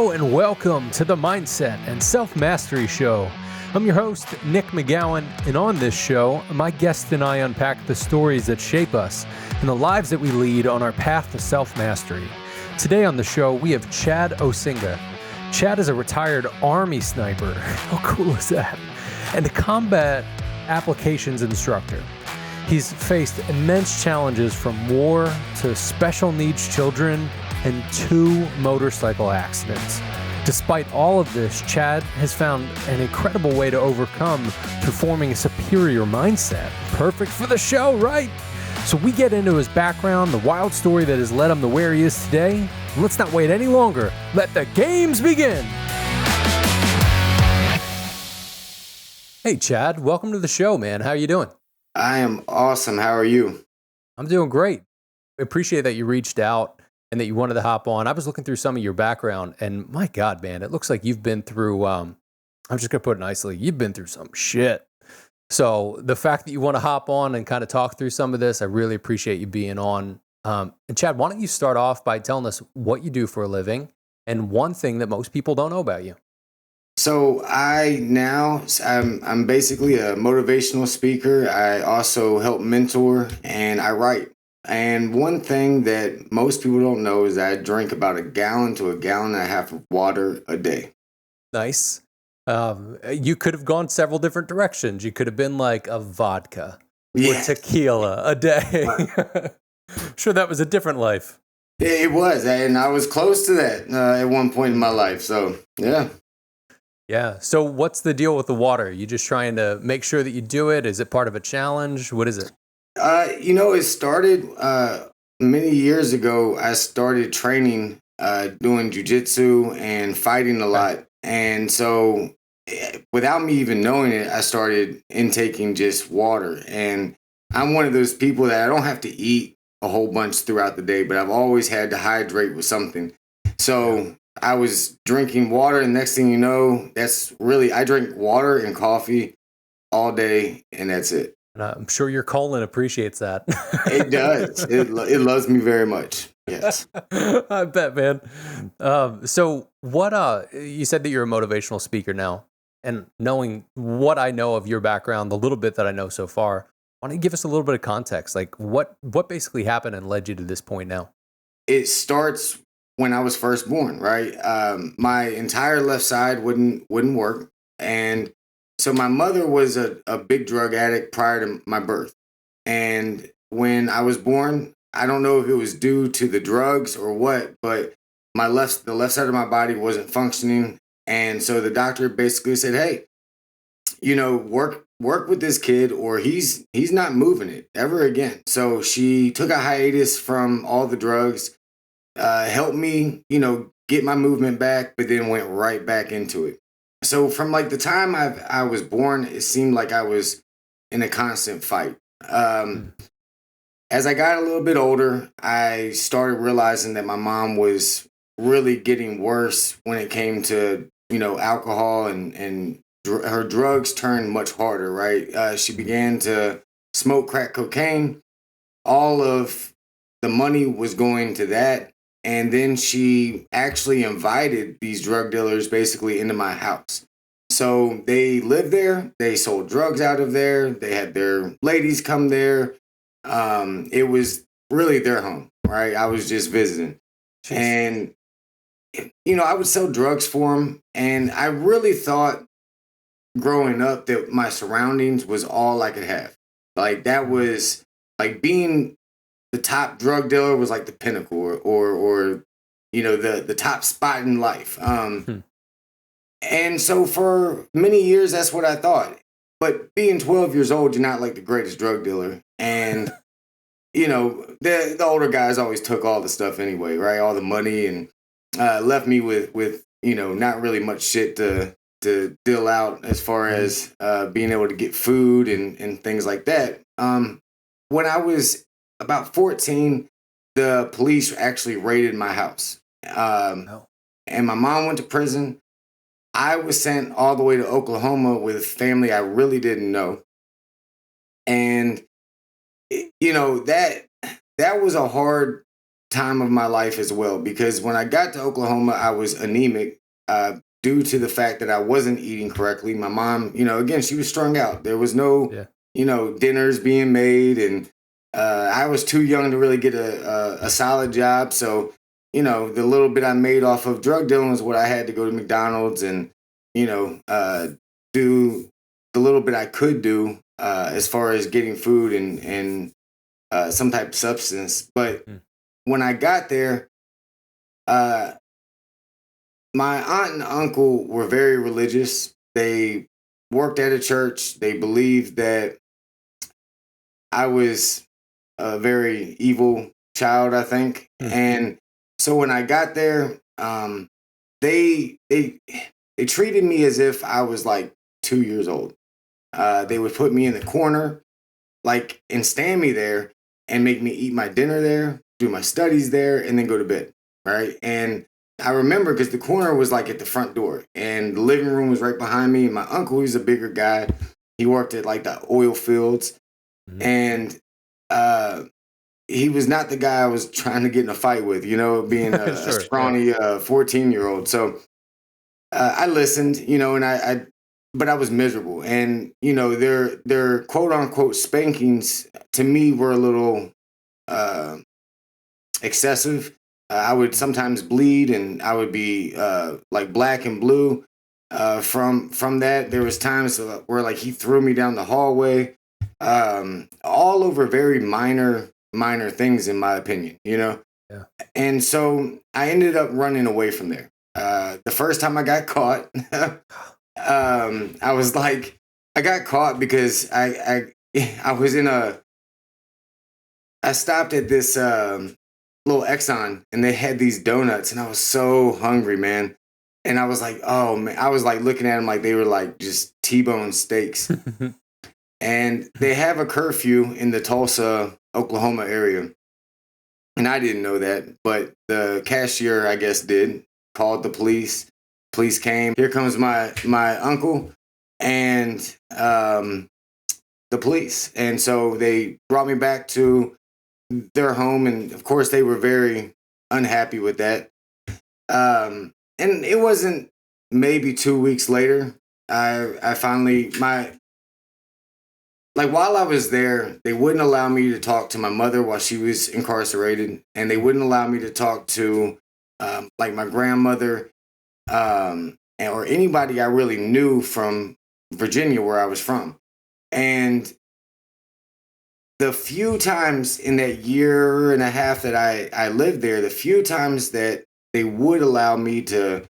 Hello and welcome to the Mindset and Self-Mastery Show. I'm your host, Nick McGowan, and on this show, my guest and I unpack the stories that shape us and the lives that we lead on our path to self-mastery. Today on the show, we have Chad Osinga. Chad is a retired Army sniper. How cool is that? And a combat applications instructor. He's faced immense challenges from war to special needs children and 2 motorcycle accidents. Despite all of this, Chad has found an incredible way to overcome through forming a superior mindset. Perfect for the show, right? So we get into his background, the wild story that has led him to where he is today. Let's not wait any longer. Let the games begin. Hey, Chad, welcome to the show, man. How are you doing? I am awesome. How are you? I'm doing great. I appreciate that you reached out and that you wanted to hop on. I was looking through some of your background, and my God, man, it looks like you've been through, I'm just going to put it nicely, you've been through some shit. So the fact that you want to hop on and kind of talk through some of this, I really appreciate you being on. And Chad, why don't you start off by telling us what you do for a living and one thing that most people don't know about you? So I'm basically a motivational speaker. I also help mentor and I write. And one thing that most people don't know is that I drink about 1 gallon to 1.5 gallons of water a day. Nice. You could have gone several different directions. You could have been like a vodka or tequila a day. Sure, that was a different life. It was, and I was close to that at one point in my life. So, yeah. Yeah. So what's the deal with the water? You just trying to make sure that you do it? Is it part of a challenge? What is it? It started many years ago. I started training, doing jujitsu and fighting a lot. And so without me even knowing it, I started intaking just water. And I'm one of those people that I don't have to eat a whole bunch throughout the day, but I've always had to hydrate with something. So I was drinking water, and next thing you know, I drink water and coffee all day, and that's it. And I'm sure your colon appreciates that. It does. It loves me very much. Yes. I bet, man. So what, you said that you're a motivational speaker now, and knowing what I know of your background, the little bit that I know so far, why don't you give us a little bit of context? Like what basically happened and led you to this point now? It starts when I was first born, right? My entire left side wouldn't work. And so my mother was a big drug addict prior to my birth. And when I was born, I don't know if it was due to the drugs or what, but the left side of my body wasn't functioning. And so the doctor basically said, hey, work with this kid or he's not moving it ever again. So she took a hiatus from all the drugs, helped me, get my movement back, but then went right back into it. So from like the time I was born, it seemed like I was in a constant fight. As I got a little bit older, I started realizing that my mom was really getting worse when it came to, alcohol and her drugs turned much harder, right? She began to smoke crack cocaine. All of the money was going to that. And then she actually invited these drug dealers basically into my house. So they lived there. They sold drugs out of there. They had their ladies come there. It was really their home, right? I was just visiting. Jeez. And, I would sell drugs for them. And I really thought growing up that my surroundings was all I could have. Like that was like being the top drug dealer was like the pinnacle or the top spot in life. And so for many years, that's what I thought. But being 12 years old, you're not like the greatest drug dealer. And, the older guys always took all the stuff anyway, right? All the money and left me with not really much shit to deal out as far as being able to get food and things like that. When I was about 14, the police actually raided my house. And my mom went to prison. I was sent all the way to Oklahoma with family I really didn't know. And, that was a hard time of my life as well, because when I got to Oklahoma, I was anemic due to the fact that I wasn't eating correctly. My mom, again, she was strung out. There was no, Yeah. Dinners being made, and I was too young to really get a solid job. So, the little bit I made off of drug dealing was what I had to go to McDonald's and, do the little bit I could do as far as getting food and some type of substance. But when I got there, my aunt and uncle were very religious. They worked at a church. They believed that I was a very evil child, I think. And so when I got there, they treated me as if I was like 2 years old. They would put me in the corner, and stand me there and make me eat my dinner there, do my studies there, and then go to bed. Right. And I remember because the corner was like at the front door and the living room was right behind me. My uncle, he's a bigger guy. He worked at like the oil fields. And he was not the guy I was trying to get in a fight with, being a scrawny 14-year-old. So I listened, and but I was miserable. And, their quote unquote spankings to me were a little excessive. I would sometimes bleed and I would be like black and blue from that. There was times where like he threw me down the hallway, all over very minor things in my opinion, Yeah. And so I ended up running away from there. The first time I got caught, I was like, I got caught because I was I stopped at this little Exxon and they had these donuts and I was so hungry, man. And I was like, oh man, I was like looking at them like they were like just T-bone steaks. And they have a curfew in the Tulsa, Oklahoma area. And I didn't know that, but the cashier, I guess, did. Called the police. Police came. Here comes my uncle and the police. And so they brought me back to their home. And of course, they were very unhappy with that. And it wasn't maybe 2 weeks later. I finally, while I was there, they wouldn't allow me to talk to my mother while she was incarcerated. And they wouldn't allow me to talk to my grandmother or anybody I really knew from Virginia, where I was from. And the few times in that year and a half that I lived there, the few times that they would allow me to,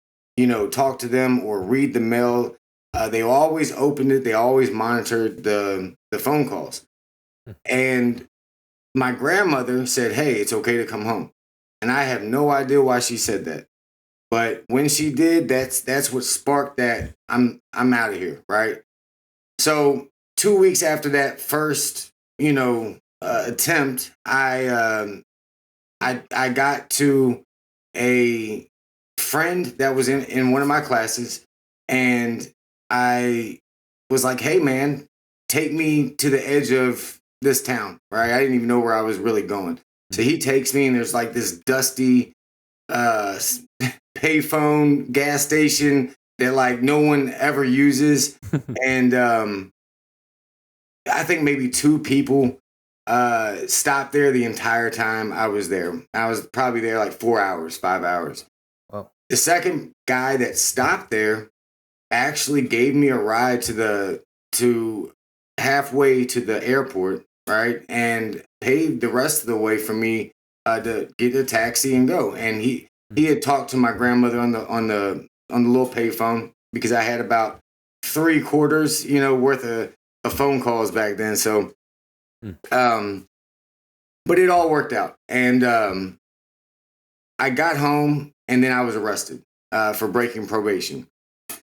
talk to them or read the mail, they always opened it. They always monitored the phone calls. And my grandmother said, hey, it's okay to come home. And I have no idea why she said that. But when she did, that's what sparked that I'm out of here, right? So 2 weeks after that first, attempt, I got to a friend that was in one of my classes, and I was like, hey man, take me to the edge of this town, right? I didn't even know where I was really going. So he takes me, and there's like this dusty payphone gas station that like no one ever uses. And I think maybe 2 people stopped there the entire time I was there. I was probably there like 4 hours, 5 hours. Wow. The second guy that stopped there actually gave me a ride to halfway to the airport, right? And paid the rest of the way for me to get a taxi and go. And he had talked to my grandmother on the little payphone because I had about 3/4, worth of phone calls back then. So, but it all worked out. And I got home and then I was arrested for breaking probation.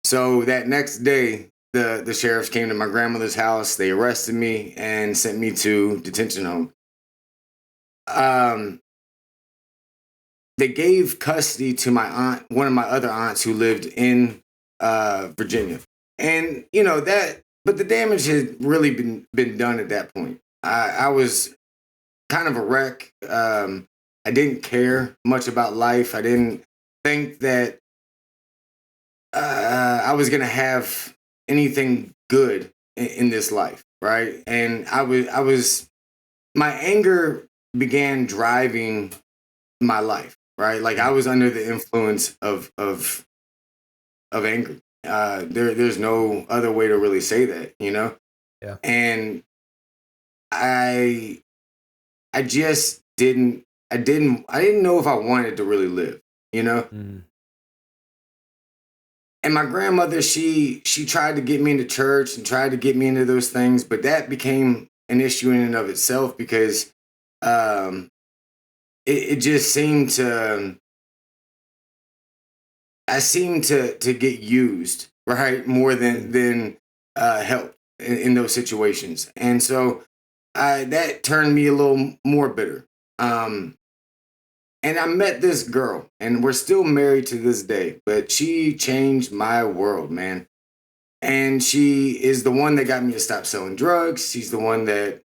So that next day, the sheriffs came to my grandmother's house. They arrested me and sent me to detention home. They gave custody to my aunt, one of my other aunts who lived in Virginia. And, but the damage had really been done at that point. I was kind of a wreck. I didn't care much about life. I didn't think that I was gonna have anything good in this life, right? And I was my anger began driving my life, right? Like I was under the influence of anger. There's no other way to really say that, you know. Yeah. And I I just didn't know if I wanted to really live, you know. Mm. And my grandmother, she tried to get me into church and tried to get me into those things, but that became an issue in and of itself because um, it just seemed to I seemed to get used, right, more than help in those situations, and so that turned me a little more bitter. Um, and I met this girl, and we're still married to this day, but she changed my world, man. And she is the one that got me to stop selling drugs. She's the one that,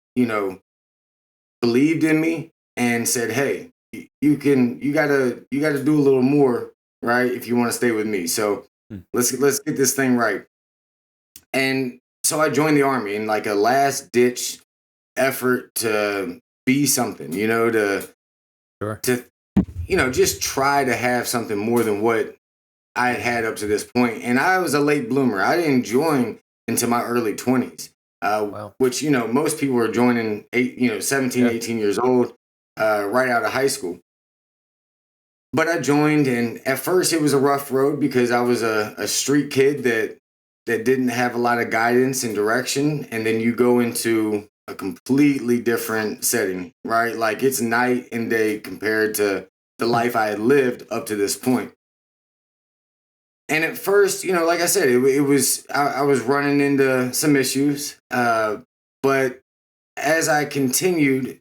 believed in me and said, "Hey, you gotta do a little more, right? If you want to stay with me. So Mm. let's get this thing right." And so I joined the army in like a last ditch effort to be something, Sure. to just try to have something more than what I had had up to this point. And I was a late bloomer. I didn't join into my early 20s, Wow. which, most people are joining 17, Yeah. 18 years old, right out of high school. But I joined, and at first it was a rough road because I was a street kid that didn't have a lot of guidance and direction. And then you go into a completely different setting, right? Like it's night and day compared to the life I had lived up to this point. And at first, like I said, it was I was running into some issues, but as I continued,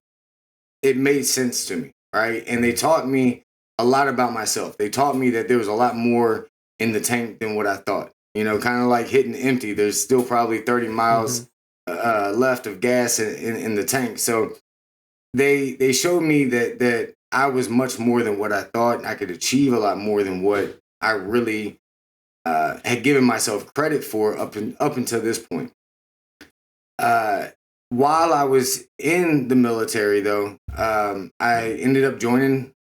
it made sense to me, right? And they taught me a lot about myself. They taught me that there was a lot more in the tank than what I thought. Kind of like hitting empty. There's still probably 30 Mm-hmm. miles left of gas in the tank. So they showed me that I was much more than what I thought. And I could achieve a lot more than what I really had given myself credit for up until this point. Uh, while I was in the military, though, I ended up joining.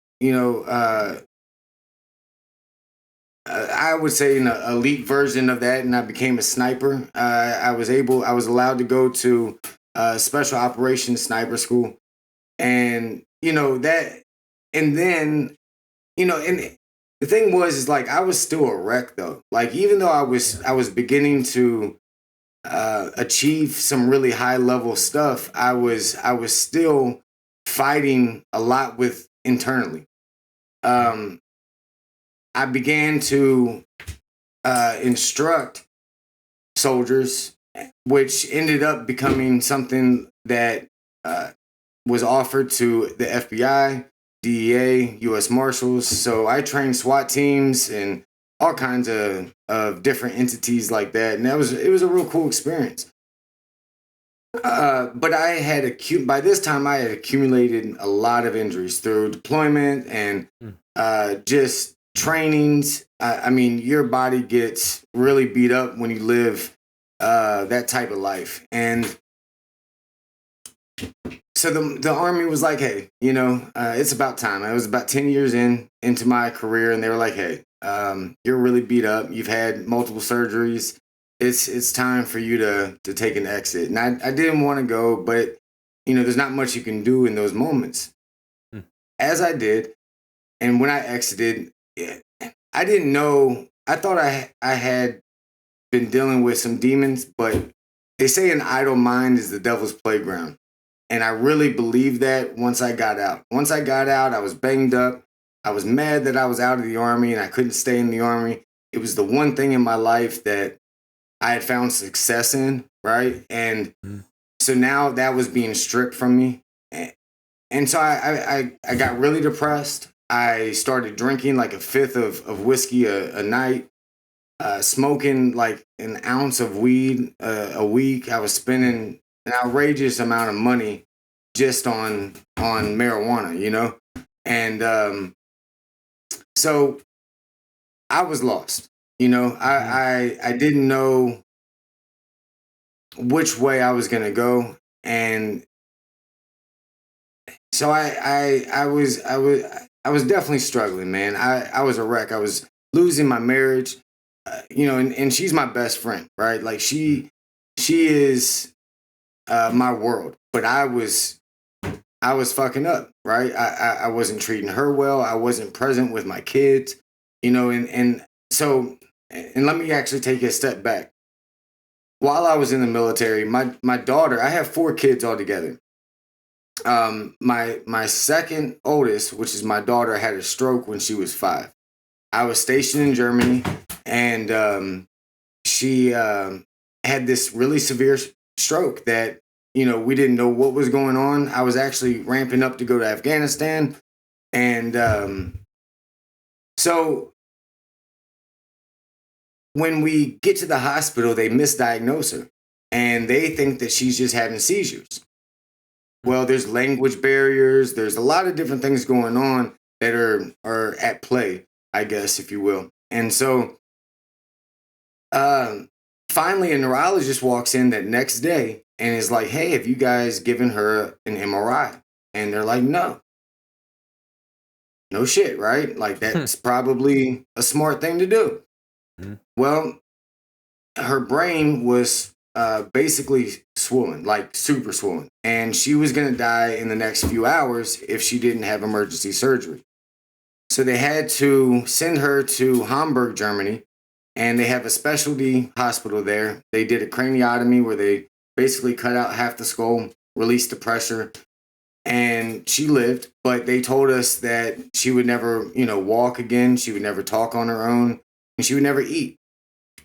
I would say an elite version of that, and I became a sniper. I was allowed to go to special operations sniper school, and that, and then and the thing was is like I was still a wreck though. Like even though Yeah. I was beginning to achieve some really high level stuff, I was still fighting a lot with internally. Mm. Um, I began to instruct soldiers, which ended up becoming something that uh, was offered to the FBI, DEA, U.S. Marshals. So I trained SWAT teams and all kinds of different entities like that, and it was a real cool experience. But by this time I had accumulated a lot of injuries through deployment and Mm. just trainings. I mean, your body gets really beat up when you live that type of life, and so the army was like, "Hey, it's about time." I was about 10 years into my career, and they were like, "Hey, you're really beat up. You've had multiple surgeries. It's time for you to take an exit." And I didn't want to go, but there's not much you can do in those moments. Mm. As I did, and when I exited, I didn't know. I thought I had been dealing with some demons, but they say an idle mind is the devil's playground. And I really believed that once I got out. Once I got out, I was banged up. I was mad that I was out of the army and I couldn't stay in the army. It was the one thing in my life that I had found success in, right? And Mm. so now that was being stripped from me. And so I got really depressed. I started drinking like a fifth of whiskey a night, smoking like an ounce of weed a week. I was spending an outrageous amount of money just on marijuana, And so I was lost. You know, I didn't know which way I was gonna go, and so I was definitely struggling, man. I was a wreck. I was losing my marriage, you know, and she's my best friend, right? Like she is my world, but I was fucking up, right? I wasn't treating her well. I wasn't present with my kids, you know, and so and let me actually take a step back. While I was in the military, my daughter, I have 4 kids altogether. My second oldest, which is my daughter, had a stroke when she was 5. I was stationed in Germany, and she had this really severe stroke that, you know, we didn't know what was going on. I was actually ramping up to go to Afghanistan, and so when we get to the hospital, they misdiagnose her, and they think that she's just having seizures. Well, there's language barriers. There's a lot of different things going on that are at play, I guess, if you will. And so, um, finally, a neurologist walks in that next day and is like, "Hey, have you guys given her an MRI?" And they're like, "No, no shit, right? Like that's probably a smart thing to do." Mhm. Well, her brain was basically swollen, like super swollen, and she was going to die in the next few hours if she didn't have emergency surgery. So they had to send her to Hamburg, Germany, and they have a specialty hospital there. They did a craniotomy where they basically cut out half the skull, released the pressure, and she lived. But they told us that she would never, you know, walk again. She would never talk on her own, and she would never eat.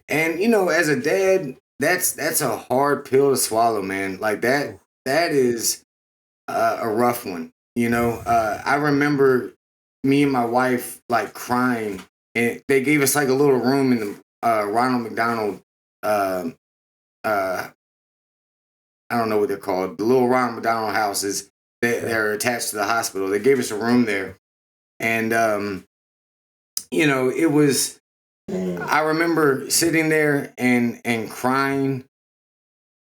And you know, as a dad, that's a hard pill to swallow, man. Like that is a rough one. You know, I remember me and my wife like crying, and they gave us like a little room in the Ronald McDonald. Uh, uh, I don't know what they're called. The little Ronald McDonald houses that they're attached to the hospital. They gave us a room there, and you know, it was. I remember sitting there and crying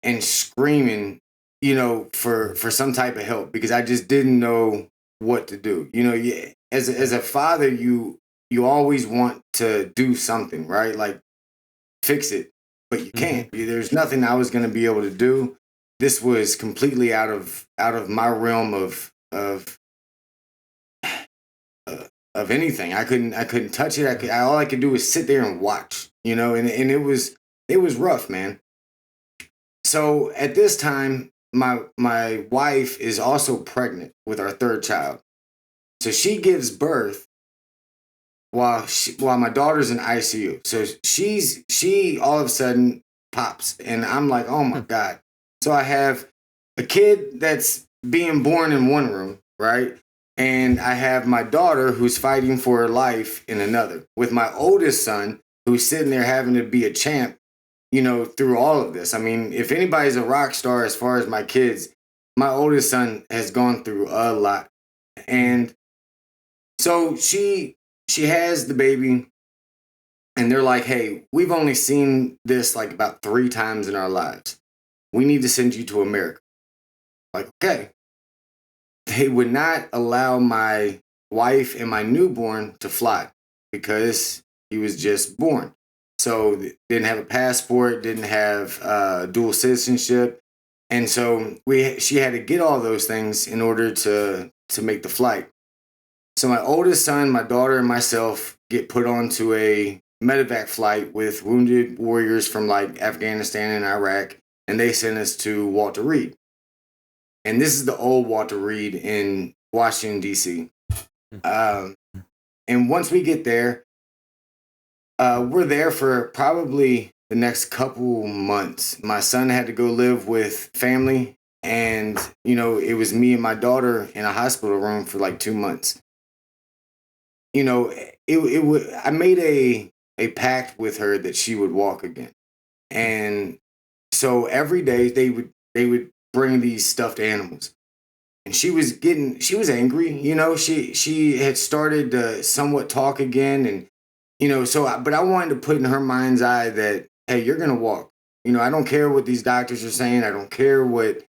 and screaming, you know, for some type of help because I just didn't know what to do. You know, as a father, you always want to do something, right? Like fix it, but you can't. There's nothing I was going to be able to do. This was completely out of my realm of anything. I couldn't touch it. All I could do was sit there and watch, you know, and it was rough, man. So at this time, my wife is also pregnant with our third child. So she gives birth while my daughter's in ICU. So she all of a sudden pops, and I'm like, oh my god. So I have a kid that's being born in one room, right? And I have my daughter who's fighting for her life in another, with my oldest son who's sitting there having to be a champ, you know, through all of this. I mean, if anybody's a rock star as far as my kids, my oldest son has gone through a lot. And so she has the baby, and they're like, "Hey, we've only seen this like about 3 times in our lives. We need to send you to America." Like, okay. They would not allow my wife and my newborn to fly because he was just born. So didn't have a passport, didn't have dual citizenship, and so she had to get all those things in order to make the flight. So my oldest son, my daughter, and myself get put onto a medevac flight with wounded warriors from like Afghanistan and Iraq, and they sent us to Walter Reed. And this is the old Walter Reed in Washington D.C. Um, and once we get there, we're there for probably the next couple months. My son had to go live with family, and you know it was me and my daughter in a hospital room for like 2 months. You know, it would. I made a pact with her that she would walk again, and so every day they would bring these stuffed animals. and she was angry. She had started to somewhat talk again, and but I wanted to put in her mind's eye that, hey, you're gonna walk. I don't care what these doctors are saying. I don't care what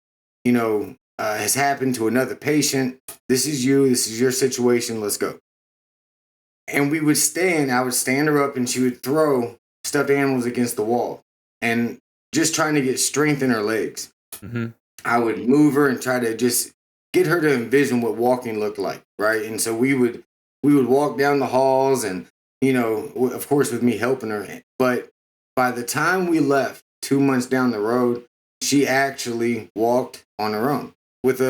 has happened to another patient. This is you. This is your situation. Let's go. And we would stand. I would stand her up, and she would throw stuffed animals against the wall, and just trying to get strength in her legs. Mm-hmm. I would move her and try to just get her to envision what walking looked like, right? And so we would walk down the halls, and of course, with me helping her. But by the time we left, 2 months down the road, she actually walked on her own with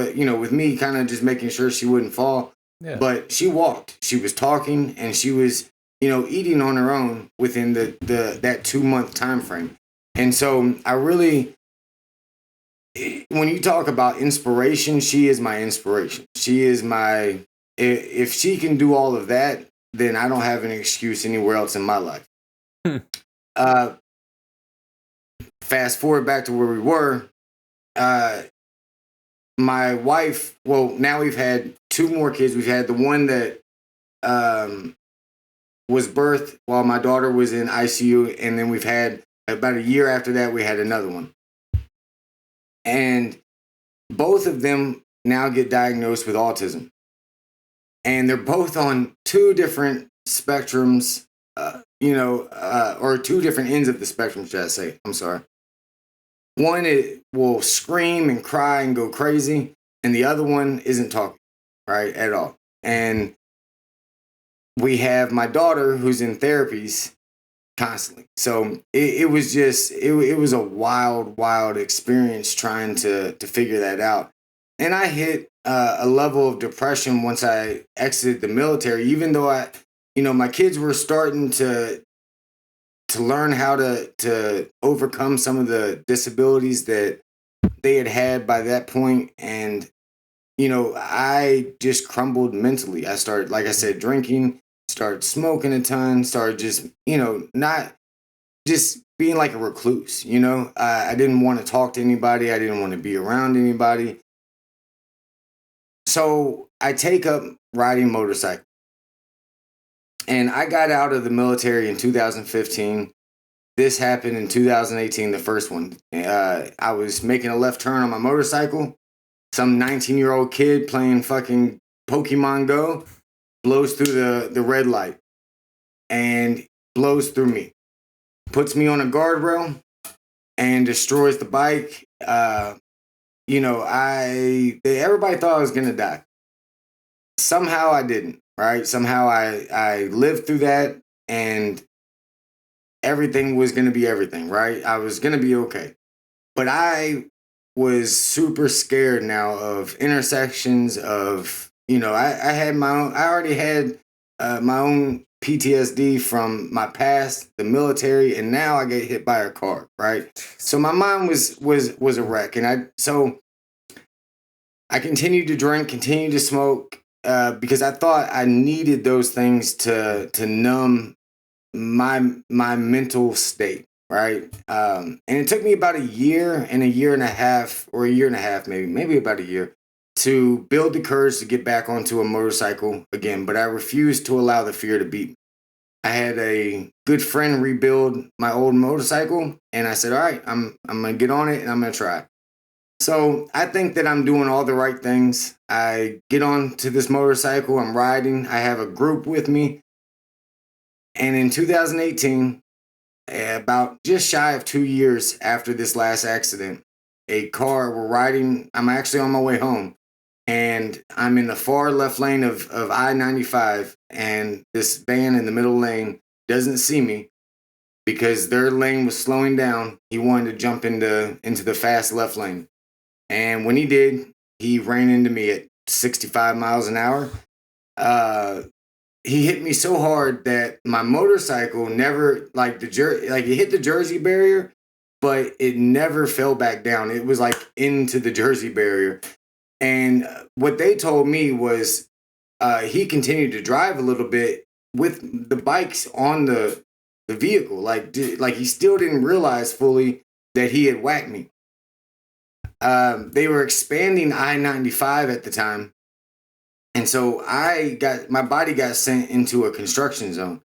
me kind of just making sure she wouldn't fall. Yeah. But she walked. She was talking, and she was, eating on her own within that 2 month time frame. And so I really, when you talk about inspiration, she is my inspiration. She is if she can do all of that, then I don't have an excuse anywhere else in my life. Fast forward back to where we were. My wife, well, now we've had 2 more kids. We've had the one that was birthed while my daughter was in ICU, and then we've had about a year after that, we had another one. And both of them now get diagnosed with autism. And they're both on 2 different spectrums, or 2 different ends of the spectrum, should I say. I'm sorry. One, it will scream and cry and go crazy, and the other one isn't talking, right, at all. And we have my daughter who's in therapies constantly. So it was just, it was a wild experience trying to figure that out. And I hit a level of depression once I exited the military, even though my kids were starting to learn how to overcome some of the disabilities that they had by that point. And, I just crumbled mentally. I started, like I said, drinking, started smoking a ton, started just, not just being like a recluse, I didn't want to talk to anybody. I didn't want to be around anybody. So I take up riding motorcycle. And I got out of the military in 2015. This happened in 2018, the first one. I was making a left turn on my motorcycle. Some 19-year-old kid playing fucking Pokemon Go blows through the red light and blows through me. Puts me on a guardrail and destroys the bike. Everybody thought I was going to die. Somehow I didn't, right? Somehow I lived through that, and everything was going to be everything, right? I was going to be okay. But I was super scared now of intersections of, I already had my own PTSD from my past, the military, and now I get hit by a car, right? So my mind was a wreck. And I continued to drink, continued to smoke, because I thought I needed those things to numb my mental state, right? And it took me about a year and a half, maybe about a year, to build the courage to get back onto a motorcycle again. But I refused to allow the fear to beat me. I had a good friend rebuild my old motorcycle, and I said, all right, I'm gonna get on it and I'm gonna try. So I think that I'm doing all the right things. I get on to this motorcycle, I'm riding, I have a group with me. And in 2018, about just shy of 2 years after this last accident, we're riding, I'm actually on my way home, and I'm in the far left lane of I-95, and this van in the middle lane doesn't see me because their lane was slowing down. He wanted to jump into the fast left lane. And when he did, he ran into me at 65 miles an hour. He hit me so hard that my motorcycle never, it hit the Jersey barrier, but it never fell back down. It was like into the Jersey barrier. And what they told me was he continued to drive a little bit with the bikes on the vehicle. Like he still didn't realize fully that he had whacked me. they were expanding I-95 at the time. And so my body got sent into a construction zone.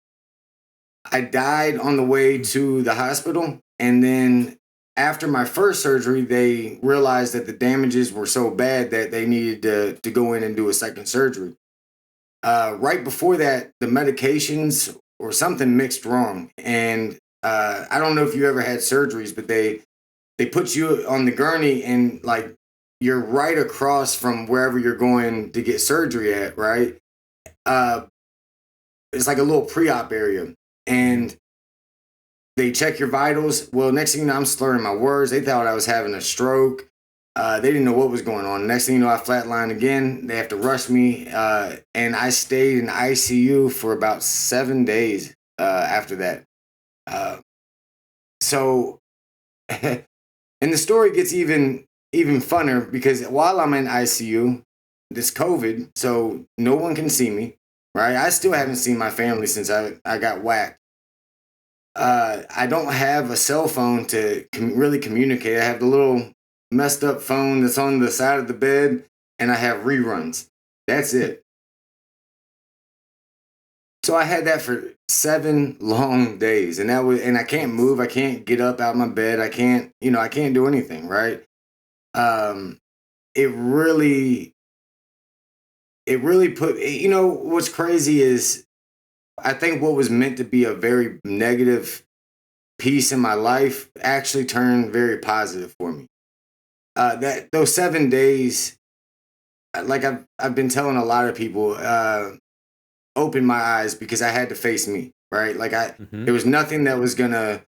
I died on the way to the hospital. And then after my first surgery, they realized that the damages were so bad that they needed to go in and do a second surgery. Right before that, the medications or something mixed wrong. And I don't know if you ever had surgeries, but they put you on the gurney and like you're right across from wherever you're going to get surgery at, right? Uh, it's like a little pre-op area. And they check your vitals. Well, next thing you know, I'm slurring my words. They thought I was having a stroke. They didn't know what was going on. Next thing you know, I flatlined again. They have to rush me. And I stayed in ICU for about 7 days after that. So, and the story gets even funner because while I'm in ICU, this COVID, so no one can see me, right? I still haven't seen my family since I got whacked. I don't have a cell phone to really communicate. I have the little messed up phone that's on the side of the bed, and I have reruns. That's it. So I had that for 7 long days, and I can't move. I can't get up out of my bed. I can't do anything. Right. Um, it really put. What's crazy is I think what was meant to be a very negative piece in my life actually turned very positive for me. That those 7 days, like I've been telling a lot of people, opened my eyes because I had to face me, right? Like there was nothing that was gonna,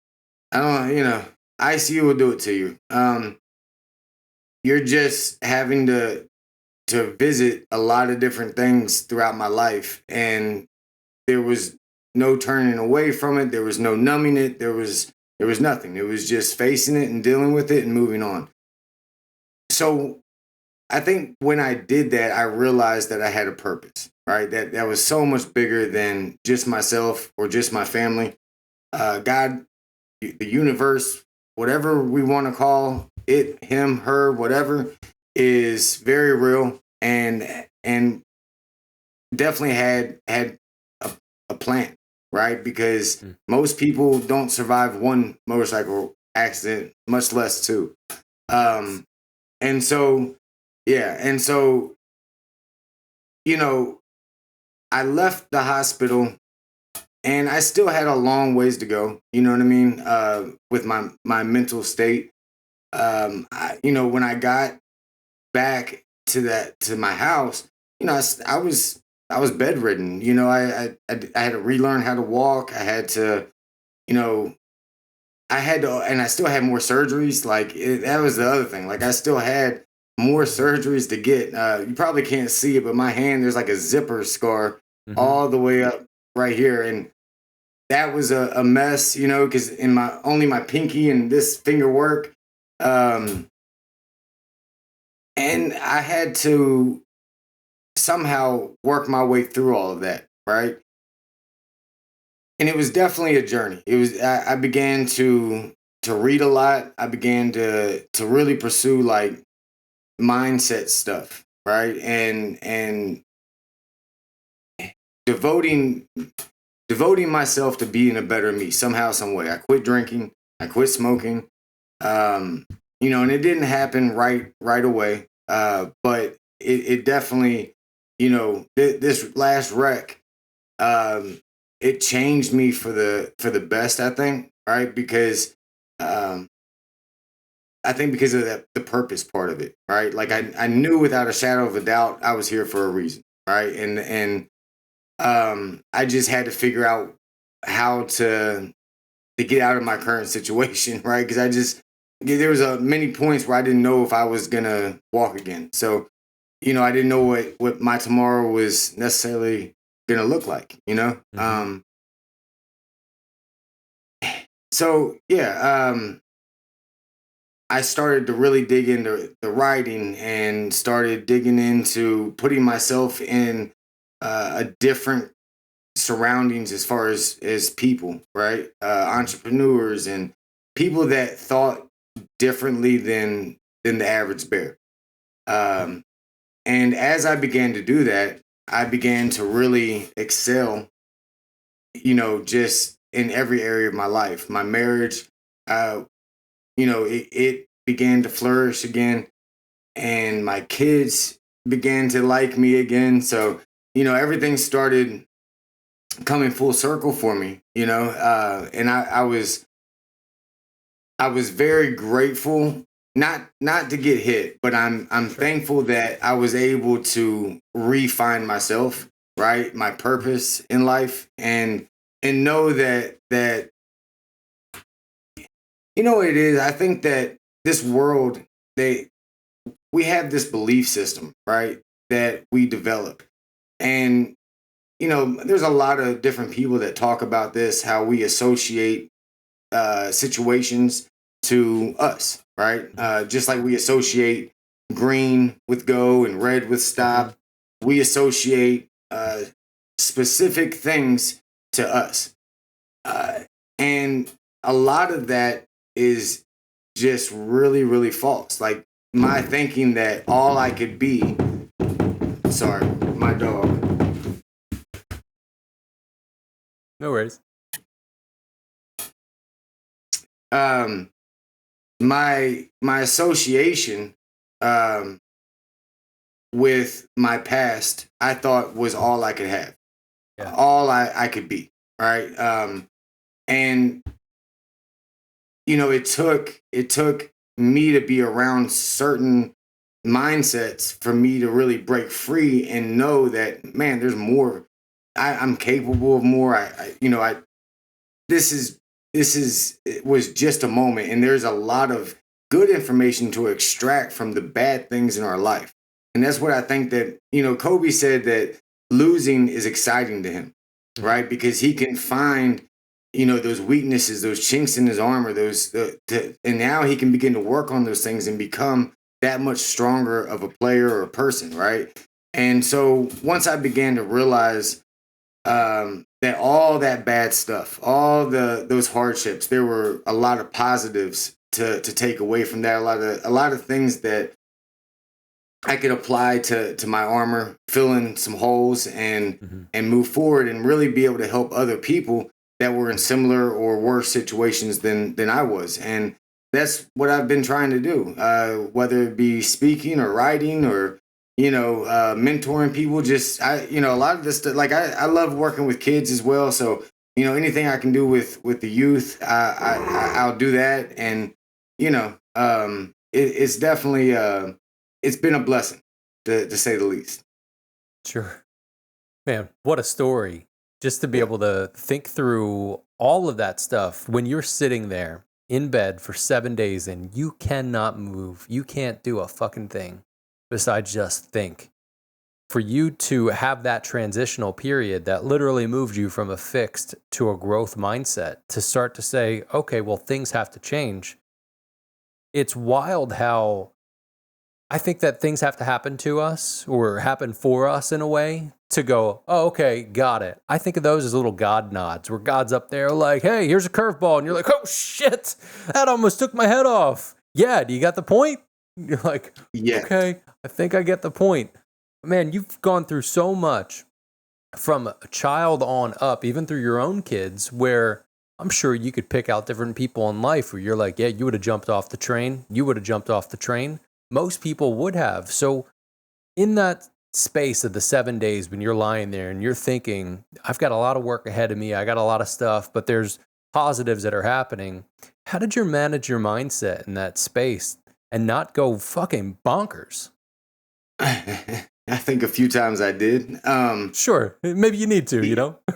I don't, ICU will do it to you. You're just having to visit a lot of different things throughout my life, and there was no turning away from it. There was no numbing it. There was nothing. It was just facing it and dealing with it and moving on. So I think when I did that, I realized that I had a purpose, right? That was so much bigger than just myself or just my family. God, the universe, whatever we want to call it, him, her, whatever, is very real and definitely had a plan, right? Because most people don't survive one motorcycle accident, much less two. And so, yeah. And so, I left the hospital and I still had a long ways to go. You know what I mean? With my mental state. When I got back to my house, I was bedridden. I had to relearn how to walk. I had to, and I still had more surgeries. Like that was the other thing. Like I still had more surgeries to get. You probably can't see it, but my hand, there's like a zipper scar all the way up right here. And that was a mess, because in only my pinky and this finger work. And I had to somehow work my way through all of that. Right. And it was definitely a journey. It was, I began to read a lot. I began to really pursue like mindset stuff, right? And devoting myself to being a better me somehow, some way. I quit drinking, I quit smoking. And it didn't happen right away. But it definitely, this last wreck, it changed me for the best, I think, right? Because I think because of the purpose part of it, right? Like I knew without a shadow of a doubt I was here for a reason, right? And I just had to figure out how to get out of my current situation, right? Because there was many points where I didn't know if I was gonna walk again. So, I didn't know what my tomorrow was necessarily gonna look like, So yeah, I started to really dig into the writing and started digging into putting myself in a different surroundings as far as people, right? Entrepreneurs and people that thought differently than than the average bear. And as I began to do that, I began to really excel, just in every area of my life. My marriage, it began to flourish again, and my kids began to like me again. So, everything started coming full circle for me, and I was very grateful, not to get hit, but I'm thankful that I was able to refine myself, right? My purpose in life, and know that what it is. I think that this world, we have this belief system, right? That we develop. And there's a lot of different people that talk about this, how we associate situations to us, right? Just like we associate green with go and red with stop, we associate specific things to us. And a lot of that is just really, really false. Like my thinking that all I could be, sorry, my dog. No worries. My association with my past, I thought was all I could have, all I could be, right? And it took me to be around certain mindsets for me to really break free and know that, man, there's more. I'm capable of more. This it was just a moment, and there's a lot of good information to extract from the bad things in our life. And that's what I think that, Kobe said that losing is exciting to him, right? Because he can find, those weaknesses, those chinks in his armor, and now he can begin to work on those things and become that much stronger of a player or a person, right? And so once I began to realize that all that bad stuff, all those hardships, there were a lot of positives to take away from that. A lot of things that I could apply to my armor, fill in some holes and move forward and really be able to help other people that were in similar or worse situations than I was. And that's what I've been trying to do, whether it be speaking or writing or mentoring people. Just a lot of this stuff. Like I love working with kids as well. So anything I can do with the youth, I'll do that. And it's definitely it's been a blessing to say the least. Sure, man. What a story! Just to be able to think through all of that stuff when you're sitting there in bed for 7 days and you cannot move, you can't do a fucking thing besides just think. For you to have that transitional period that literally moved you from a fixed to a growth mindset to start to say, okay, well, things have to change. It's wild how I think that things have to happen to us or happen for us in a way to go, oh, okay, got it. I think of those as little God nods where God's up there like, hey, here's a curveball. And you're like, oh, shit, that almost took my head off. Yeah, do you got the point? You're like, okay, I think I get the point. Man, you've gone through so much from a child on up, even through your own kids, where I'm sure you could pick out different people in life where you're like, yeah, you would have jumped off the train. You would have jumped off the train. Most people would have. So in that space of the 7 days when you're lying there and you're thinking, I've got a lot of work ahead of me. I got a lot of stuff, but there's positives that are happening. How did you manage your mindset in that space and not go fucking bonkers? I think a few times I did. Sure. Maybe you need to, I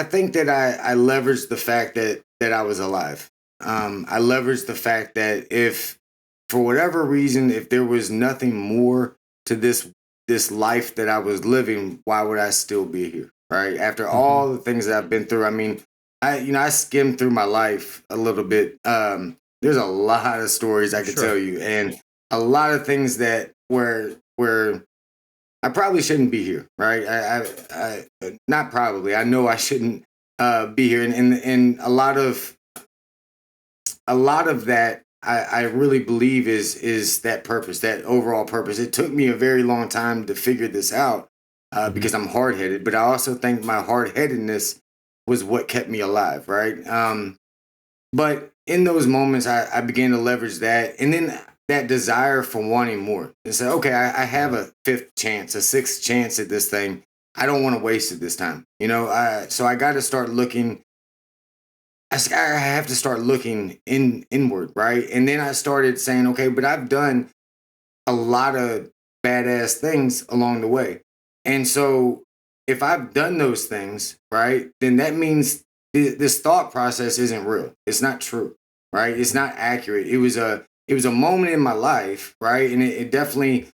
think that I leveraged the fact that I was alive. I leveraged the fact that if, for whatever reason, if there was nothing more to this life that I was living, why would I still be here? Right? After all the things that I've been through, I mean, I skimmed through my life a little bit. There's a lot of stories I could tell you, and a lot of things that where I probably shouldn't be here, right? I not probably. I know I shouldn't be here, and a lot of a lot of that I really believe is that purpose, that overall purpose. It took me a very long time to figure this out Mm-hmm. because I'm hard headed, but I also think my hard headedness was what kept me alive, right? But in those moments, I began to leverage that, and then that desire for wanting more. And say, okay, I have Yeah. a fifth chance, a sixth chance at this thing. I don't want to waste it this time, so I got to start looking. I have to start looking inward, right? And then I started saying, okay, but I've done a lot of badass things along the way. And so if I've done those things, right, then that means this thought process isn't real. It's not true, right? It's not accurate. It was a moment in my life, right? And it definitely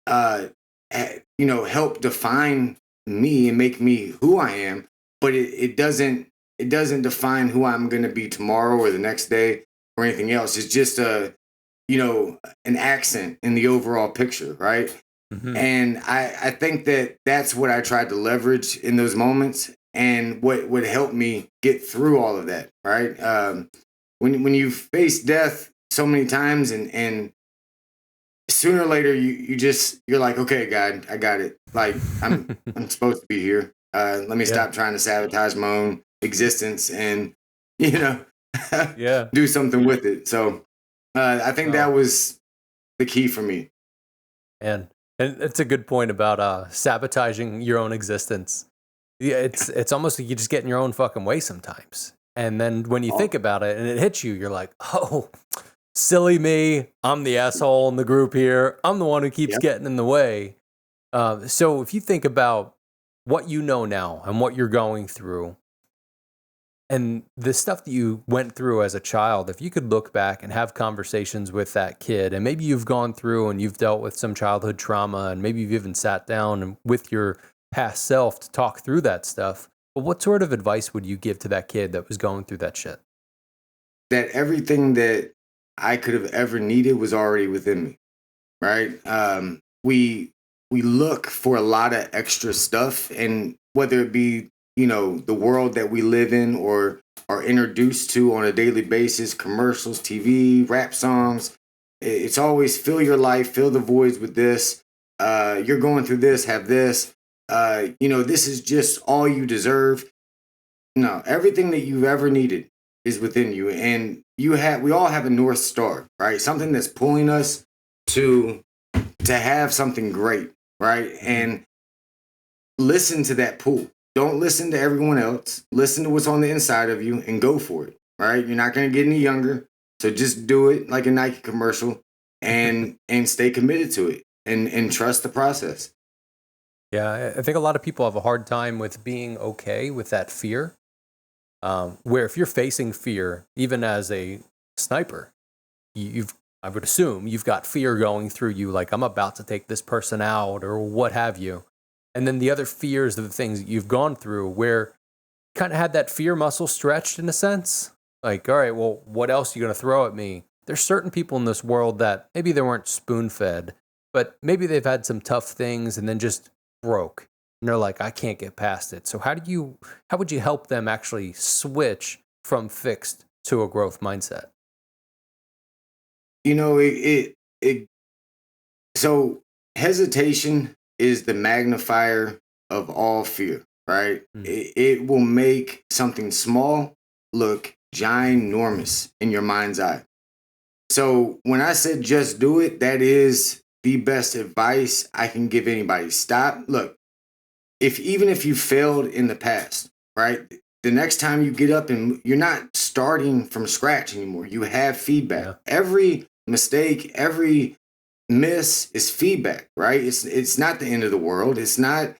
uh helped define me and make me who I am, but it doesn't define who I'm going to be tomorrow or the next day or anything else. It's just an accent in the overall picture, right? Mm-hmm. And I think that that's what I tried to leverage in those moments, and what would help me get through all of that, right? When you face death so many times, and sooner or later you're like, okay, God, I got it. Like I'm supposed to be here. Let me Yeah. stop trying to sabotage my own existence and you know Yeah. do something with it. So I think that Oh, was the key for me. and it's a good point about sabotaging your own existence. Yeah, it's almost like you just get in your own fucking way sometimes. And then when you think Oh, about it and it hits you, you're like, oh, silly me. I'm the asshole in the group here. I'm the one who keeps yeah. getting in the way. So if you think about what you know now and what you're going through and the stuff that you went through as a child, if you could look back and have conversations with that kid, and maybe you've gone through and you've dealt with some childhood trauma, and maybe you've even sat down and with your past self to talk through that stuff. But what sort of advice would you give to that kid that was going through that shit? That everything that I could have ever needed was already within me, right? We look for a lot of extra stuff, and whether it be the world that we live in or are introduced to on a daily basis, commercials, TV, rap songs, it's always fill your life, fill the voids with this. You're going through this, have this. This is just all you deserve. No, everything that you've ever needed is within you, and we all have a north star, right? Something that's pulling us to have something great, right? Mhm. And listen to that pull. Don't listen to everyone else. Listen to what's on the inside of you and go for it, right? You're not going to get any younger, so just do it like a Nike commercial, and stay committed to it, and trust the process. Yeah, I think a lot of people have a hard time with being okay with that fear. Where if you're facing fear, even as a sniper, you've I would assume you've got fear going through you, like I'm about to take this person out or what have you. And then the other fears of the things that you've gone through, where you kind of had that fear muscle stretched in a sense. Like, all right, well, what else are you going to throw at me? There's certain people in this world that maybe they weren't spoon fed, but maybe they've had some tough things and then just broke. And they're like, I can't get past it. So how would you help them actually switch from fixed to a growth mindset? You know, it so hesitation is the magnifier of all fear, right? Mm. It will make something small look ginormous in your mind's eye. So when I said just do it, that is the best advice I can give anybody. Stop. Look, even if you failed in the past, right? The next time you get up, and you're not starting from scratch anymore. You have feedback. Yeah. Every mistake, every miss is feedback, right? It's not the end of the world. It's not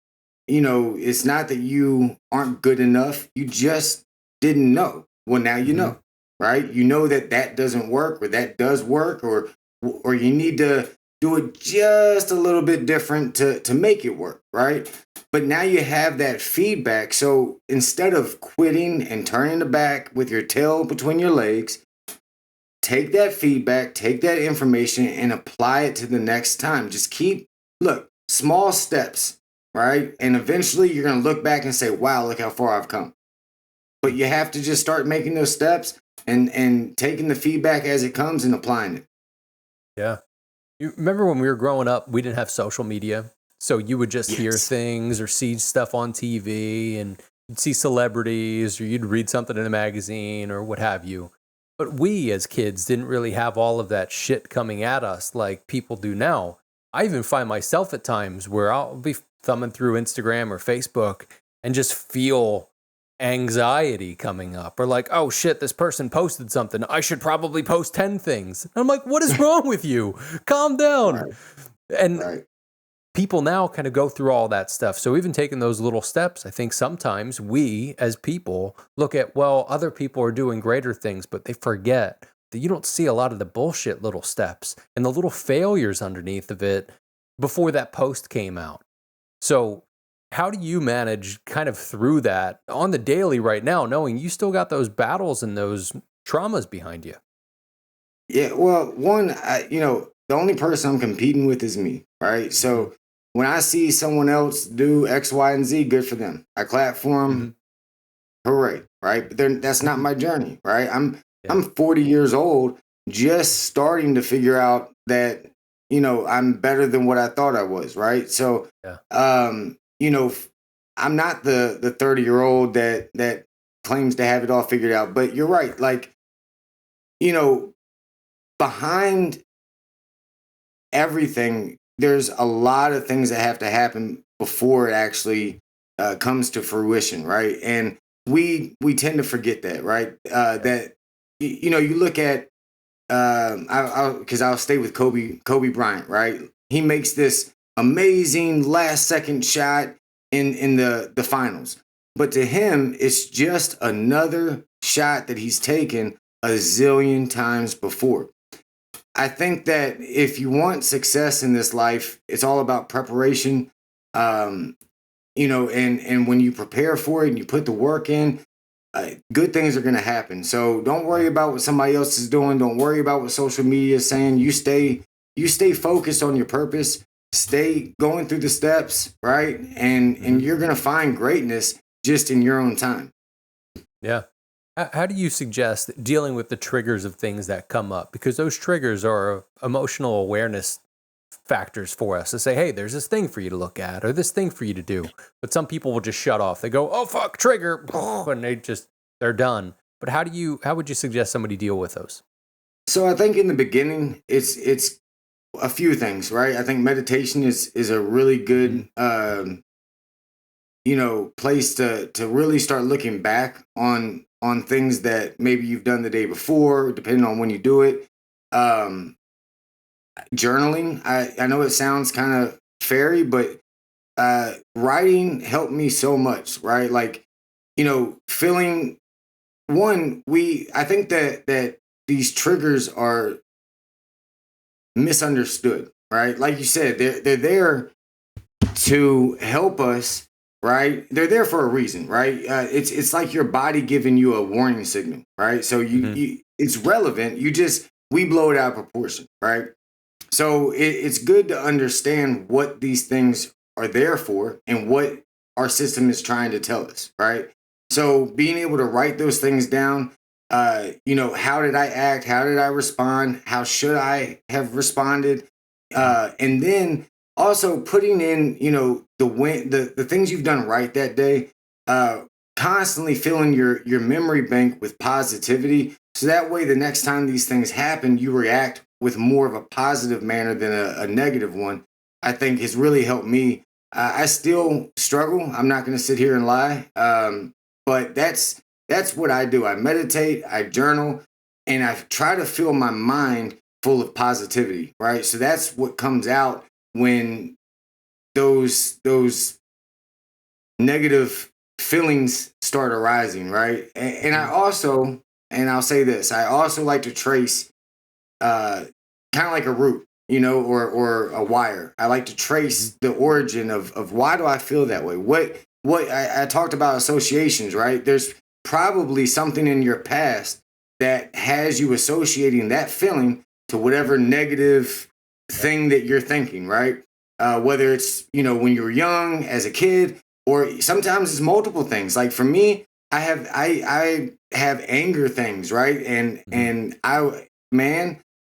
that you aren't good enough. You just didn't know. Well, now you Hmm. know, right? You know that doesn't work, or that does work, or you need to do it just a little bit different to make it work, right? But now you have that feedback. So instead of quitting and turning the back with your tail between your legs, take that feedback, take that information, and apply it to the next time. Just look, small steps, right? And eventually you're going to look back and say, wow, look how far I've come. But you have to just start making those steps. and taking the feedback as it comes and applying it. Yeah. You remember when we were growing up, we didn't have social media. So you would just hear Yes. things or see stuff on TV, and you'd see celebrities, or you'd read something in a magazine or what have you. But we as kids didn't really have all of that shit coming at us like people do now. I even find myself at times where I'll be thumbing through Instagram or Facebook and just feel anxiety coming up, or like, oh shit, this person posted something. I should probably post 10 things. And I'm like, what is wrong with you? Calm down. Right. And Right. people now kind of go through all that stuff. So even taking those little steps, I think sometimes we as people look at, well, other people are doing greater things, but they forget that you don't see a lot of the bullshit little steps and the little failures underneath of it before that post came out. So how do you manage kind of through that on the daily right now, knowing you still got those battles and those traumas behind you? Yeah, well, one, the only person I'm competing with is me, right? Mhm. So when I see someone else do X, Y, and Z, good for them. I clap for them, Mhm. hooray, right? But then that's not Mhm. my journey, right? Yeah. I'm 40 years old, just starting to figure out that I'm better than what I thought I was, right? So, Yeah. I'm not the 30-year-old that claims to have it all figured out. But you're right, like you know behind everything, there's a lot of things that have to happen before it actually comes to fruition, right? And we tend to forget that, right? Yeah. That you look at I'll stay with Kobe Bryant, right? He makes this amazing last second shot in the finals, but to him, it's just another shot that he's taken a zillion times before. I think that if you want success in this life, it's all about preparation. Um, and when you prepare for it and you put the work in, good things are going to happen. So don't worry Yeah. about what somebody else is doing. Don't worry about what social media is saying. You stay focused on your purpose. Stay going through the steps, right? And Mhm. you're going to find greatness just in your own time. Yeah. How do you suggest dealing with the triggers of things that come up? Because those triggers are emotional awareness factors for us to say, hey, there's this thing for you to look at or this thing for you to do. But some people will just shut off. They go, oh, fuck, trigger. And they're done. But how would you suggest somebody deal with those? So I think in the beginning, it's a few things, right? I think meditation is a really Hmm. good place to really start looking back on things that maybe you've done the day before, depending on when you do it. Um, Journaling, I know it sounds kind of fairy, but writing helped me so much, right? Like, feeling one, we I think that these triggers are misunderstood, right? Like you said, they're there to help us, right? They're there for a reason, right? It's like your body giving you a warning signal, right? So Hmm. it's relevant. We blow it out of proportion, right? So it's good to understand what these things are there for and what our system is trying to tell us, right? So being able to write those things down, how did I act? How did I respond? How should I have responded? And then also putting in, the things you've done right that day, uh, constantly filling your memory bank with positivity. So that way, the next time these things happen, you react with more of a positive manner than a negative one. I think has really helped me. I still struggle. I'm not going to sit here and lie, but that's what I do. I meditate, I journal, and I try to fill my mind full of positivity. Right. So that's what comes out when those negative feelings start arising. Right. And I Hmm. also, and I'll say this, I also like to trace uh, kind of like a root, or a wire. I like to Hmm. trace the origin of why do I feel that way? What I talked about associations, right? There's probably something in your past that has you associating that feeling to whatever negative Yeah. thing that you're thinking, right? Whether it's when you were young as a kid, or sometimes it's multiple things. Like for me, I have anger things, right? And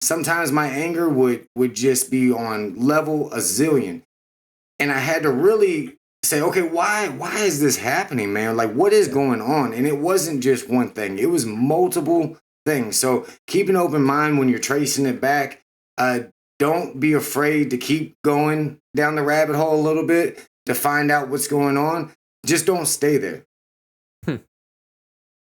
sometimes my anger would just be on level a zillion. And I had to really say, okay, why is this happening, man? Like, what is going on? And it wasn't just one thing. It was multiple things. So keep an open mind when you're tracing it back. Don't be afraid to keep going down the rabbit hole a little bit to find out what's going on. Just don't stay there.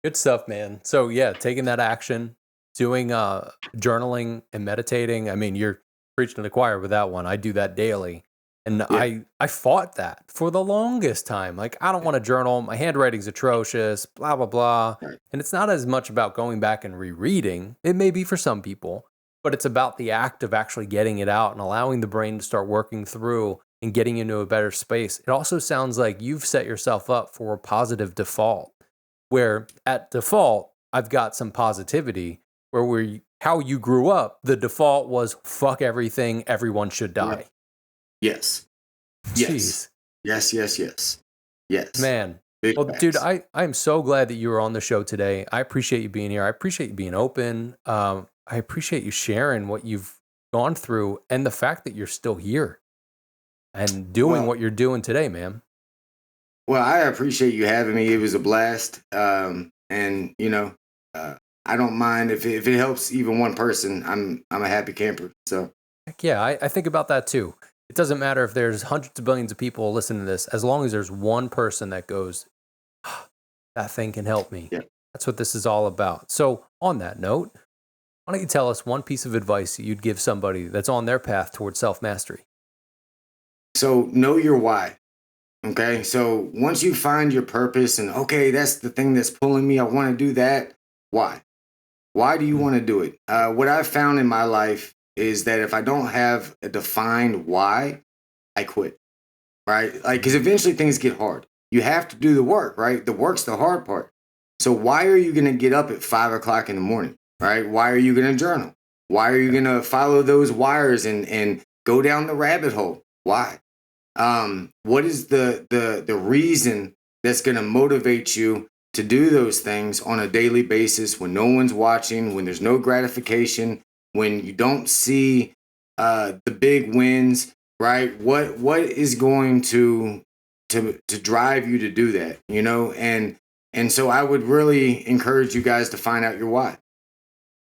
Good stuff, man. So yeah, taking that action, doing journaling and meditating. I mean, you're preaching to the choir with that one. I do that daily. And I fought that for the longest time. Like, I don't want to journal. My handwriting's atrocious, blah, blah, blah. Right. And it's not as much about going back and rereading. It may be for some people, but it's about the act of actually getting it out and allowing the brain to start working through and getting into a better space. It also sounds like you've set yourself up for a positive default, where at default, I've got some positivity, where how you grew up, the default was fuck everything, everyone should die. Right. Yes. Jeez. Yes. Man. Big Well, facts. dude, I am so glad that you were on the show today. I appreciate you being here. I appreciate you being open. I appreciate you sharing what you've gone through and the fact that you're still here and doing what you're doing today, man. Well, I appreciate you having me. It was a blast. And I don't mind if it helps even one person. I'm a happy camper. So Heck yeah, I think about that too. It doesn't matter if there's hundreds of billions of people listening to this, as long as there's one person that goes, that thing can help me. Yeah. That's what this is all about. So on that note, why don't you tell us one piece of advice that you'd give somebody that's on their path towards self-mastery? So know your why. Okay. So once you find your purpose and, okay, that's the thing that's pulling me, I want to do that. Why? Why do you want to do it? What I've found in my life is that if I don't have a defined why, I quit, right? Like, because eventually things get hard. You have to do the work, right? The work's the hard part. So why are you going to get up at 5 o'clock in the morning, right? Why are you going to journal? Why are you going to follow those wires and go down the rabbit hole? Why? What is the reason that's going to motivate you to do those things on a daily basis when no one's watching, when there's no gratification, when you don't see the big wins, right? What is going to drive you to do that, you know? And so I would really encourage you guys to find out your why.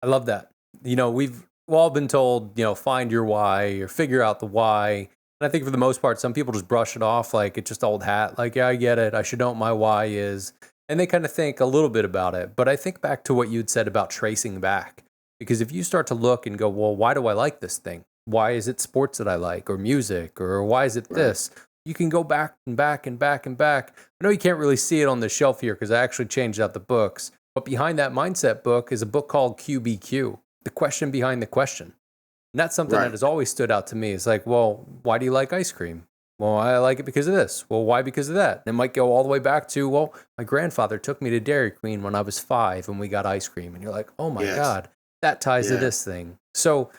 I love that. You know, we've all been told, find your why or figure out the why. And I think for the most part, some people just brush it off like it's just old hat. Like, yeah, I get it. I should know what my why is. And they kind of think a little bit about it. But I think back to what you'd said about tracing back. Because if you start to look and go, well, why do I like this thing? Why is it sports that I like, or music, or why is it this? You can go back and back and back and back. I know you can't really see it on the shelf here because I actually changed out the books. But behind that mindset book is a book called QBQ, The Question Behind the Question. And that's something that has always stood out to me. It's like, well, why do you like ice cream? Well, I like it because of this. Well, why because of that? And it might go all the way back to, well, my grandfather took me to Dairy Queen when I was 5 and we got ice cream. And you're like, oh my God, that ties to this thing. So,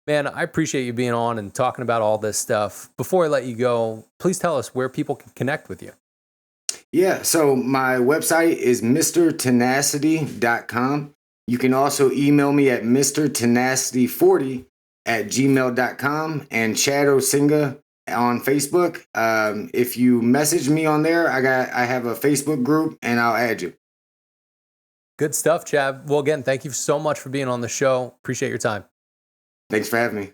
man, I appreciate you being on and talking about all this stuff. Before I let you go, please tell us where people can connect with you. Yeah, so my website is mrtenacity.com. You can also email me at mrtenacity40@gmail.com and Chad Osinga on Facebook. If you message me on there, I have a Facebook group and I'll add you. Good stuff, Chad. Well, again, thank you so much for being on the show. Appreciate your time. Thanks for having me.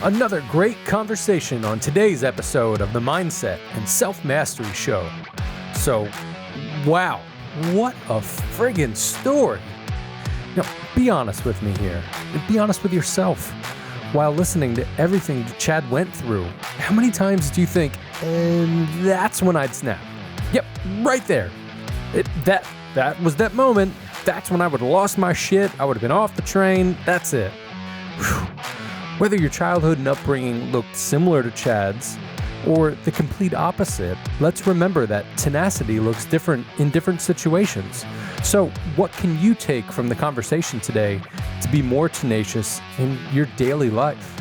Another great conversation on today's episode of the Mindset and Self-Mastery Show. So, wow, what a friggin' story. Now, be honest with me here. Be honest with yourself. While listening to everything that Chad went through, how many times do you think, and that's when I'd snap? Yep, right there. That was that moment. That's when I would have lost my shit. I would have been off the train. That's it. Whew. Whether your childhood and upbringing looked similar to Chad's or the complete opposite, let's remember that tenacity looks different in different situations. So what can you take from the conversation today to be more tenacious in your daily life?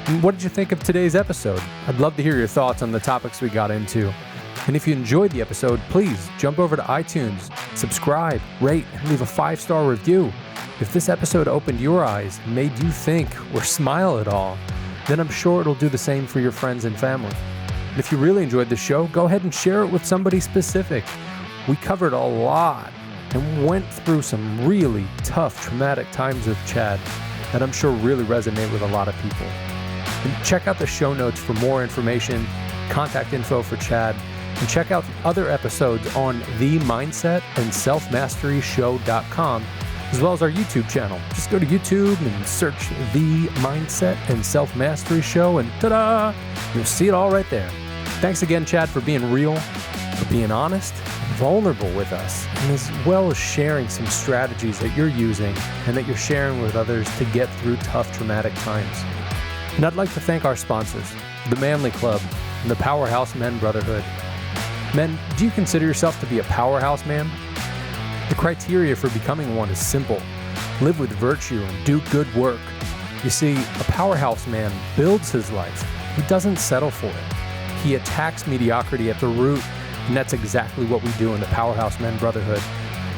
And what did you think of today's episode? I'd love to hear your thoughts on the topics we got into. And if you enjoyed the episode, please jump over to iTunes, subscribe, rate, and leave a 5-star review. If this episode opened your eyes, made you think or smile at all, then I'm sure it'll do the same for your friends and family. And if you really enjoyed the show, go ahead and share it with somebody specific. We covered a lot and went through some really tough, traumatic times with Chad that I'm sure really resonate with a lot of people. And check out the show notes for more information, contact info for Chad, and check out other episodes on the Mindset and SelfMasteryShow.com, as well as our YouTube channel. Just go to YouTube and search The Mindset and Self-Mastery Show, and ta-da! You'll see it all right there. Thanks again, Chad, for being real, for being honest, and vulnerable with us, and as well as sharing some strategies that you're using and that you're sharing with others to get through tough, traumatic times. And I'd like to thank our sponsors, the Manly Club and the Powerhouse Men Brotherhood. Men, do you consider yourself to be a powerhouse man? The criteria for becoming one is simple. Live with virtue and do good work. You see, a powerhouse man builds his life. He doesn't settle for it. He attacks mediocrity at the root, and that's exactly what we do in the Powerhouse Men Brotherhood.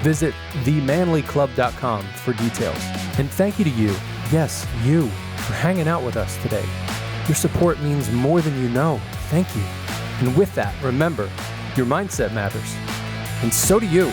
Visit themanlyclub.com for details. And thank you to you, yes, you, for hanging out with us today. Your support means more than you know. Thank you. And with that, remember, your mindset matters. And so do you.